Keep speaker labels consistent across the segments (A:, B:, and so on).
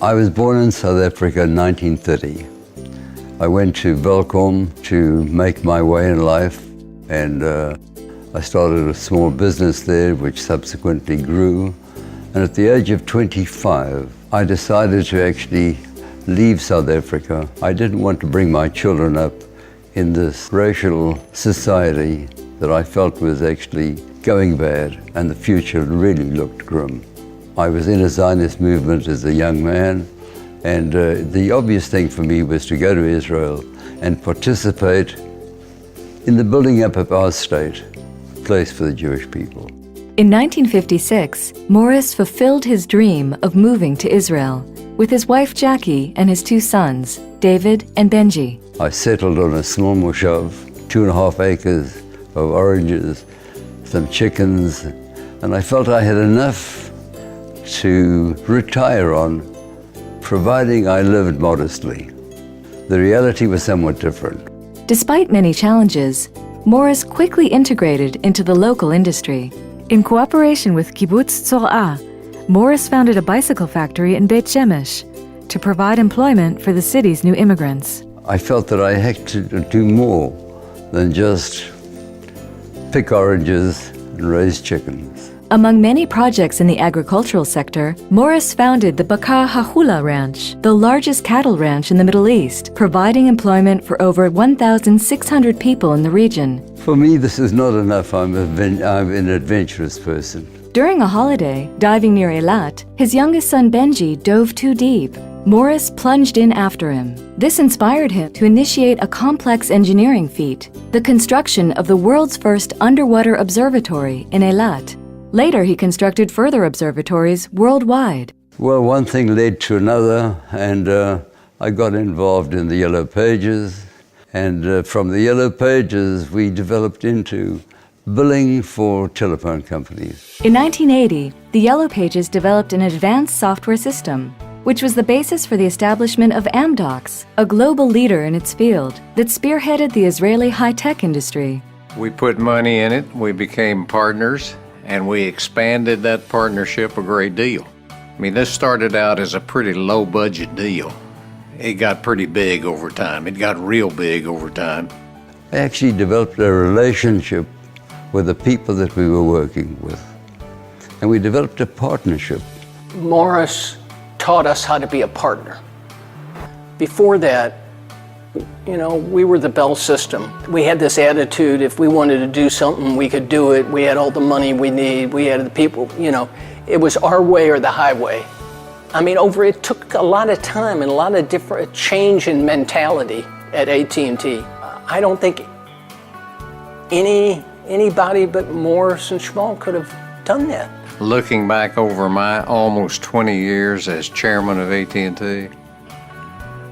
A: I was born in South Africa in 1930. I went to Welkom to make my way in life, and I started a small business there which subsequently grew. And at the age of 25, I decided to actually leave South Africa. I didn't want to bring my children up in this racial society that I felt was actually going bad, and the future really looked grim. I was in a Zionist movement as a young man, and the obvious thing for me was to go to Israel and participate in the building up of our state, a place for the Jewish people.
B: In 1956, Morris fulfilled his dream of moving to Israel with his wife Jackie and his two sons, David and Benji.
A: I settled on a small moshav, 2.5 acres of oranges, some chickens, and I felt I had enough to retire on, providing I lived modestly. The reality was somewhat different.
B: Despite many challenges, Morris quickly integrated into the local industry. In cooperation with Kibbutz Tzor'ah, Morris founded a bicycle factory in Beit Shemesh to provide employment for the city's new immigrants.
A: I felt that I had to do more than just pick oranges and raise chickens.
B: Among many projects in the agricultural sector, Morris founded the Bakar Hahula Ranch, the largest cattle ranch in the Middle East, providing employment for over 1,600 people in the region.
A: For me, this is not enough. I'm an adventurous person.
B: During a holiday, diving near Eilat, his youngest son Benji dove too deep. Morris plunged in after him. This inspired him to initiate a complex engineering feat, the construction of the world's first underwater observatory in Eilat. Later, he constructed further observatories worldwide.
A: Well, one thing led to another, and I got involved in the Yellow Pages. And from the Yellow Pages, we developed into billing for telephone companies.
B: In 1980, the Yellow Pages developed an advanced software system, which was the basis for the establishment of Amdocs, a global leader in its field that spearheaded the Israeli high-tech industry.
C: We put money in it, we became partners, and we expanded that partnership a great deal. I mean, this started out as a pretty low-budget deal. It got pretty big over time. It got real big over time.
A: I actually developed a relationship with the people that we were working with, and we developed a partnership.
D: Morris taught us how to be a partner. Before that, we were the Bell system. We had this attitude, if we wanted to do something, we could do it. We had all the money we need. We had the people, it was our way or the highway. I mean, it took a lot of time and a lot of different change in mentality at AT&T. I don't think anybody but Morris and Schmal could have done that.
C: Looking back over my almost 20 years as chairman of AT&T,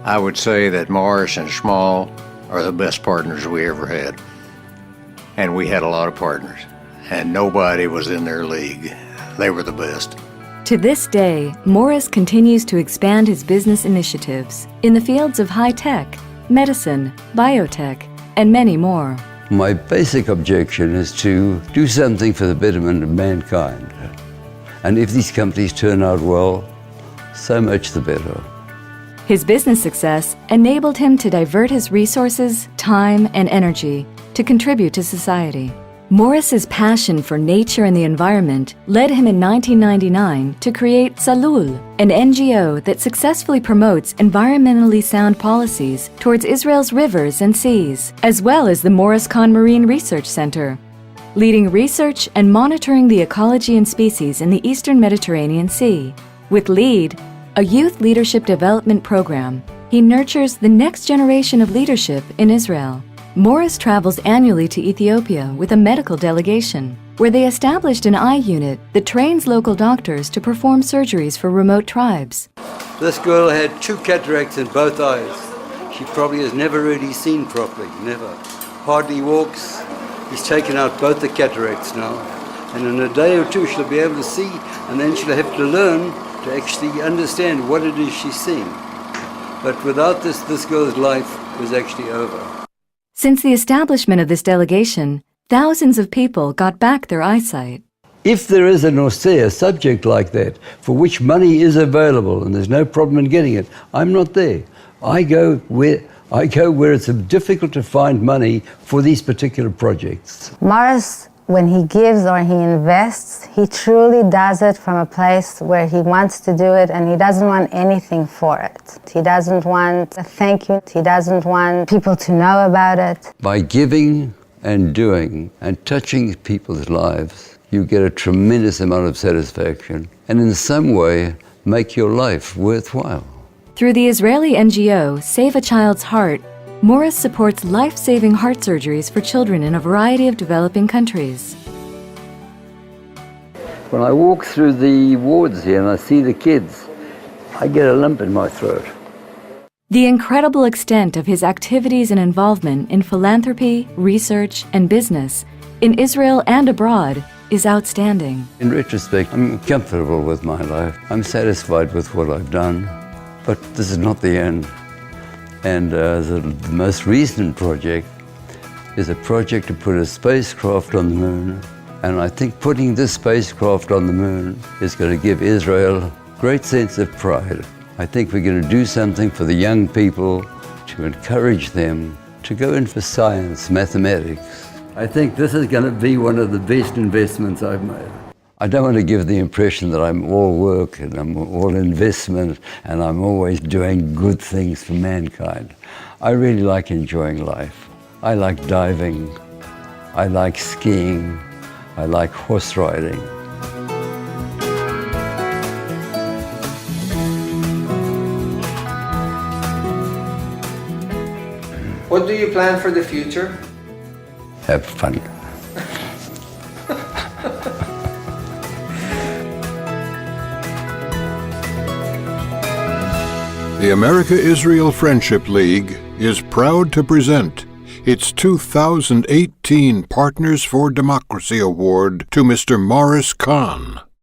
C: I would say that Morris and Schmal are the best partners we ever had. And we had a lot of partners, and nobody was in their league. They were the best.
B: To this day, Morris continues to expand his business initiatives in the fields of high-tech, medicine, biotech, and many more.
A: My basic objection is to do something for the betterment of mankind. And if these companies turn out well, so much the better.
B: His business success enabled him to divert his resources, time, and energy to contribute to society. Morris's passion for nature and the environment led him in 1999 to create Salul, an NGO that successfully promotes environmentally sound policies towards Israel's rivers and seas, as well as the Morris Kahn Marine Research Center, leading research and monitoring the ecology and species in the Eastern Mediterranean Sea. With LEAD, a youth leadership development program, he nurtures the next generation of leadership in Israel. Morris travels annually to Ethiopia with a medical delegation, where they established an eye unit that trains local doctors to perform surgeries for remote tribes.
A: This girl had 2 cataracts in both eyes. She probably has never really seen properly, never. Hardly walks. He's taken out both the cataracts now. And in a day or two she'll be able to see, and then she'll have to learn to actually understand what it is she's seeing. But without this girl's life was actually over.
B: Since the establishment of this delegation, thousands of people got back their eyesight.
A: If there is an austere subject like that, for which money is available and there's no problem in getting it, I'm not there. I go where it's difficult to find money for these particular projects.
E: Morris, when he gives or he invests, he truly does it from a place where he wants to do it and he doesn't want anything for it. He doesn't want a thank you. He doesn't want people to know about it.
A: By giving and doing and touching people's lives, you get a tremendous amount of satisfaction and in some way make your life worthwhile.
B: Through the Israeli NGO Save a Child's Heart, Morris supports life-saving heart surgeries for children in a variety of developing countries.
A: When I walk through the wards here and I see the kids, I get a lump in my throat.
B: The incredible extent of his activities and involvement in philanthropy, research, and business in Israel and abroad is outstanding.
A: In retrospect, I'm comfortable with my life. I'm satisfied with what I've done, but this is not the end. And the most recent project is a project to put a spacecraft on the moon. And I think putting this spacecraft on the moon is going to give Israel a great sense of pride. I think we're going to do something for the young people to encourage them to go in for science, mathematics. I think this is going to be one of the best investments I've made. I don't want to give the impression that I'm all work and I'm all investment and I'm always doing good things for mankind. I really like enjoying life. I like diving, I like skiing, I like horse riding.
F: What do you plan for the future?
A: Have fun.
G: The America-Israel Friendship League is proud to present its 2018 Partners for Democracy Award to Mr. Morris Kahn.